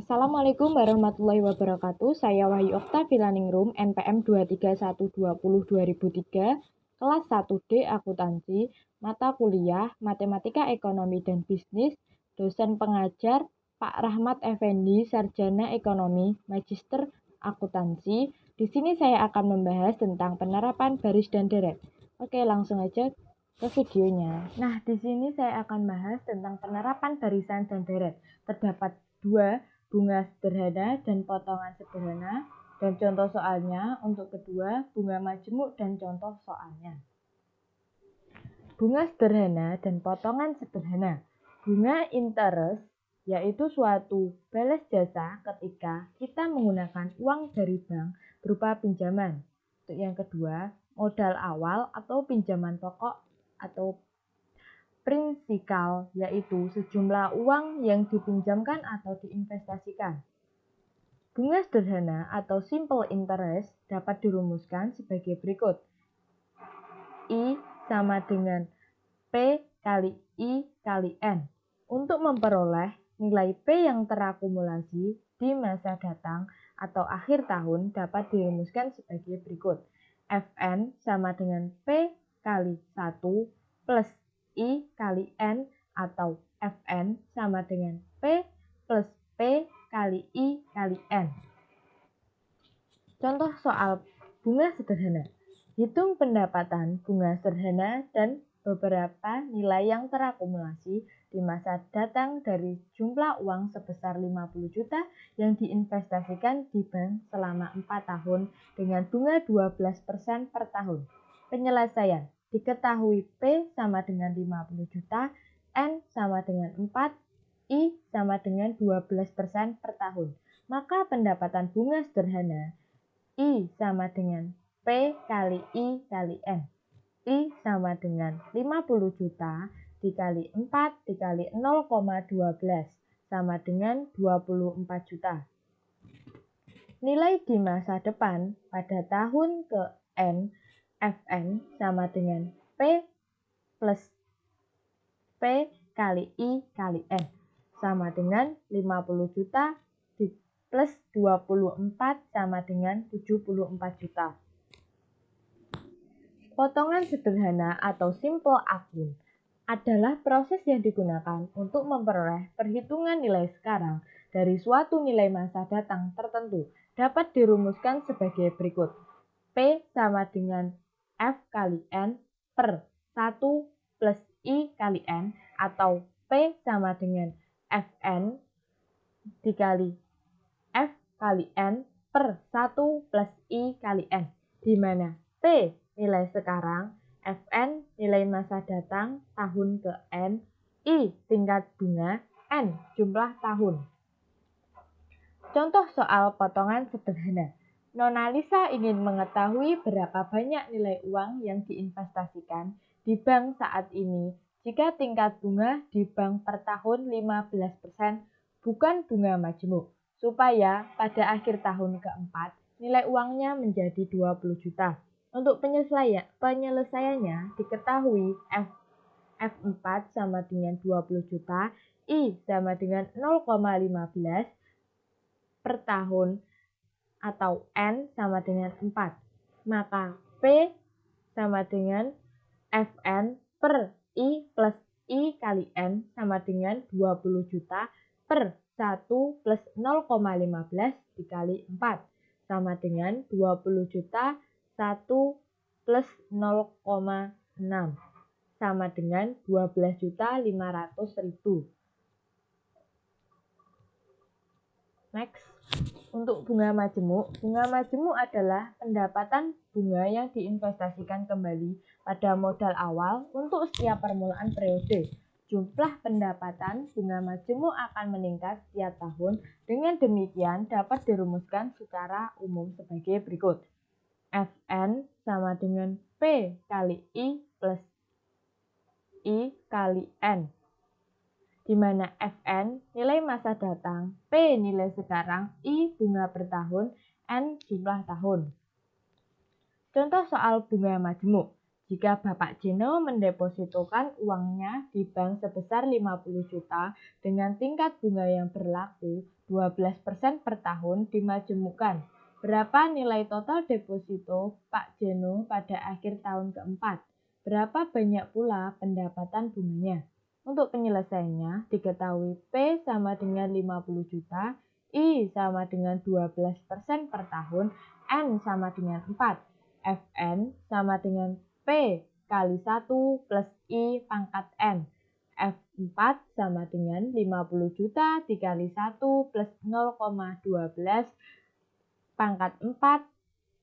Assalamualaikum warahmatullahi wabarakatuh. Saya Wahyu Oktavia Ningrum, NPM 23120-2003, kelas 1D Akuntansi, mata kuliah Matematika Ekonomi dan Bisnis, dosen pengajar Pak Rahmat Effendi, Sarjana Ekonomi, Magister Akuntansi. Di sini saya akan membahas tentang penerapan baris dan deret. Oke, langsung aja ke videonya. Nah, di sini saya akan bahas tentang penerapan barisan dan deret. Terdapat dua, bunga sederhana dan potongan sederhana, dan contoh soalnya untuk kedua, bunga majemuk dan contoh soalnya. Bunga sederhana dan potongan sederhana. Bunga interest yaitu suatu balas jasa ketika kita menggunakan uang dari bank berupa pinjaman. Untuk yang kedua, modal awal atau pinjaman pokok atau prinsipal, yaitu sejumlah uang yang dipinjamkan atau diinvestasikan. Bunga sederhana atau simple interest dapat dirumuskan sebagai berikut. I sama dengan P kali I kali N. Untuk memperoleh nilai P yang terakumulasi di masa datang atau akhir tahun dapat dirumuskan sebagai berikut. Fn sama dengan P kali 1 plus I kali N atau Fn sama dengan P plus P kali I kali N. Contoh soal bunga sederhana. Hitung pendapatan bunga sederhana dan beberapa nilai yang terakumulasi di masa datang dari jumlah uang sebesar 50 juta yang diinvestasikan di bank selama 4 tahun dengan bunga 12% per tahun. Penyelesaian. Diketahui P sama dengan 50 juta, N sama dengan 4, I sama dengan 12% per tahun. Maka pendapatan bunga sederhana I sama dengan P kali I kali N. I sama dengan 50 juta dikali 4 dikali 0,12 sama dengan 24 juta. Nilai di masa depan pada tahun ke N, Fn sama dengan P plus P kali I kali N sama dengan 50 juta plus 24 sama dengan 74 juta. Potongan sederhana atau simple akun adalah proses yang digunakan untuk memperoleh perhitungan nilai sekarang dari suatu nilai masa datang tertentu. Dapat dirumuskan sebagai berikut. P sama dengan F kali N per 1 plus I kali N atau P sama dengan Fn dikali F kali N per 1 plus I kali N, di mana P nilai sekarang, Fn nilai masa datang tahun ke N, I tingkat bunga, N jumlah tahun. Contoh soal potongan sederhana. Nona Lisa ingin mengetahui berapa banyak nilai uang yang diinvestasikan di bank saat ini jika tingkat bunga di bank per tahun 15% bukan bunga majemuk, supaya pada akhir tahun keempat nilai uangnya menjadi 20 juta. Untuk penyelesaiannya diketahui F4 sama dengan 20 juta, I sama dengan 0,15 per tahun atau N sama dengan 4. Maka P sama dengan Fn per I plus I kali N sama dengan 20 juta per 1 plus 0,15 dikali 4 sama dengan 20 juta 1 plus 0,6 sama dengan 12.500.000. Next, untuk bunga majemuk adalah pendapatan bunga yang diinvestasikan kembali pada modal awal untuk setiap permulaan periode. Jumlah pendapatan bunga majemuk akan meningkat setiap tahun. Dengan demikian dapat dirumuskan secara umum sebagai berikut. Fn sama dengan P kali I plus I kali N, di mana Fn nilai masa datang, P nilai sekarang, I bunga per tahun, N jumlah tahun. Contoh soal bunga majemuk. Jika Bapak Jeno mendepositokan uangnya di bank sebesar 50 juta dengan tingkat bunga yang berlaku 12% per tahun dimajemukkan, berapa nilai total deposito Pak Jeno pada akhir tahun keempat? Berapa banyak pula pendapatan bunganya? Untuk penyelesaiannya diketahui P sama dengan 50 juta, I sama dengan 12% per tahun, N sama dengan 4. Fn sama dengan P kali 1 plus I pangkat N. F4 sama dengan 50 juta dikali 1 plus 0,12 pangkat 4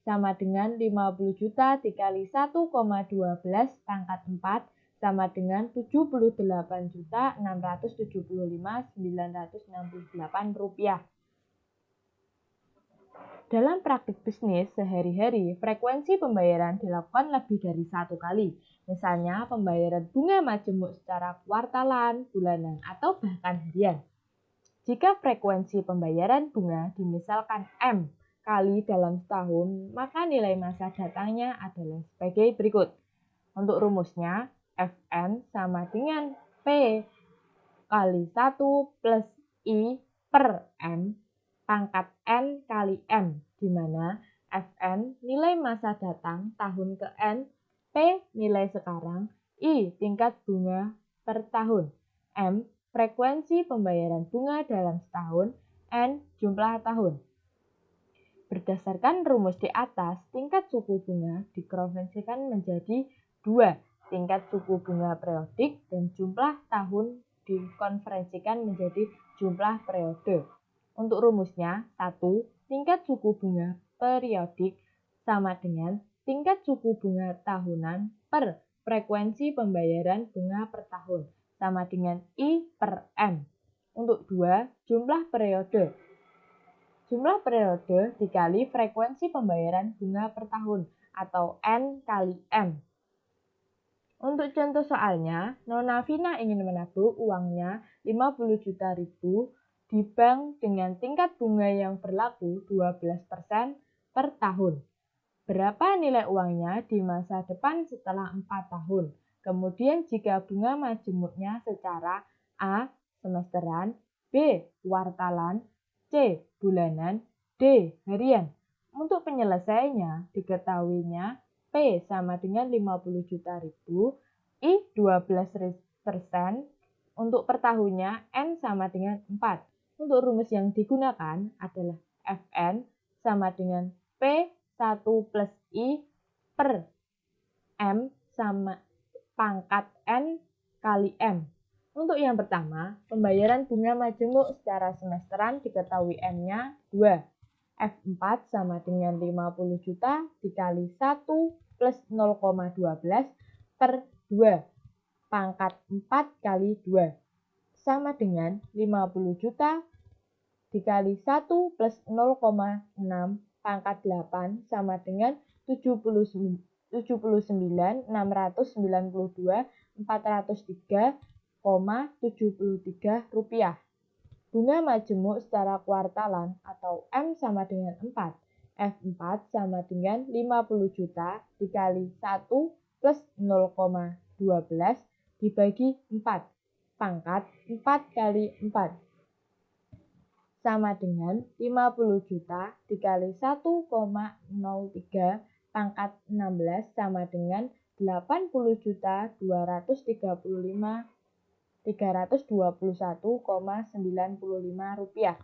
sama dengan 50 juta dikali 1,12 pangkat 4 sama dengan 78.675.968 rupiah. Dalam praktik bisnis sehari-hari, frekuensi pembayaran dilakukan lebih dari satu kali. Misalnya, pembayaran bunga majemuk secara kuartalan, bulanan, atau bahkan harian. Jika frekuensi pembayaran bunga dimisalkan M kali dalam setahun, maka nilai masa datangnya adalah sebagai berikut. Untuk rumusnya, Fn sama dengan P kali 1 plus I per M pangkat N kali M, di mana Fn nilai masa datang tahun ke N, P nilai sekarang, I tingkat bunga per tahun, M frekuensi pembayaran bunga dalam setahun, N jumlah tahun. Berdasarkan rumus di atas, tingkat suku bunga dikonversikan menjadi 2, tingkat suku bunga periodik, dan jumlah tahun dikonversikan menjadi jumlah periode. Untuk rumusnya, 1. Tingkat suku bunga periodik sama dengan tingkat suku bunga tahunan per frekuensi pembayaran bunga per tahun sama dengan I per M. Untuk 2. Jumlah periode. Jumlah periode dikali frekuensi pembayaran bunga per tahun atau N kali M. Untuk contoh soalnya, Nona Vina ingin menabung uangnya 50 juta di bank dengan tingkat bunga yang berlaku 12% per tahun. Berapa nilai uangnya di masa depan setelah 4 tahun? Kemudian jika bunga majemuknya secara A. semesteran, B. kuartalan, C. bulanan, D. harian. Untuk penyelesaiannya diketahuinya P sama dengan 50 juta I 12%, untuk per tahunnya N sama dengan 4. Untuk rumus yang digunakan adalah Fn sama dengan P1 plus I per M sama pangkat N kali M. Untuk yang pertama, pembayaran bunga majemuk secara semesteran diketahui M-nya 2. F4 sama dengan 50 juta dikali 1 plus 0,12 per 2 pangkat 4 kali 2 sama dengan 50 juta dikali 1 plus 0,6 pangkat 8 sama dengan 79.403,73 rupiah. Bunga majemuk secara kuartalan atau M sama dengan 4. F4 sama dengan 50 juta dikali 1 plus 0,12 dibagi 4. Pangkat 4 kali 4 sama dengan 50 juta dikali 1,03 pangkat 16 sama dengan 80.321,95 rupiah.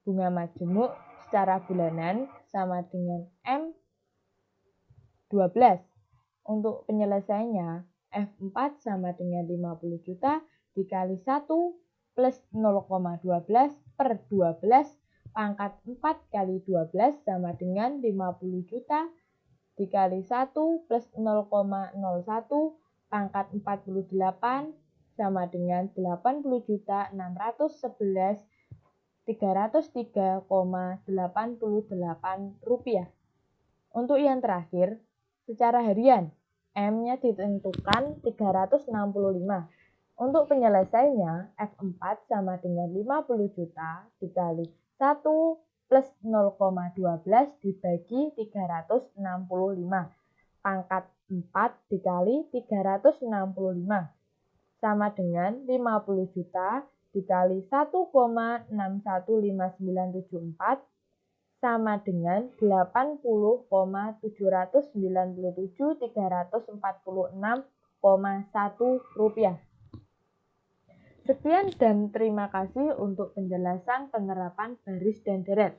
Bunga majemuk secara bulanan sama dengan M 12. Untuk penyelesaiannya, F4 sama dengan 50 juta dikali 1 plus 0,12 per 12 pangkat 4 kali 12 sama dengan 50 juta dikali 1 plus 0,01 pangkat 48 sama dengan 80.611.303,88 rupiah. Untuk yang terakhir, secara harian, M-nya ditentukan 365. Untuk penyelesaiannya, F4 sama dengan 50 juta dikali 1 plus 0,12 dibagi 365. Pangkat 4 dikali 365 sama dengan 50 juta dikali 1,615974 sama dengan 80,797.346,1 rupiah. Sekian dan terima kasih untuk penjelasan penerapan baris dan deret.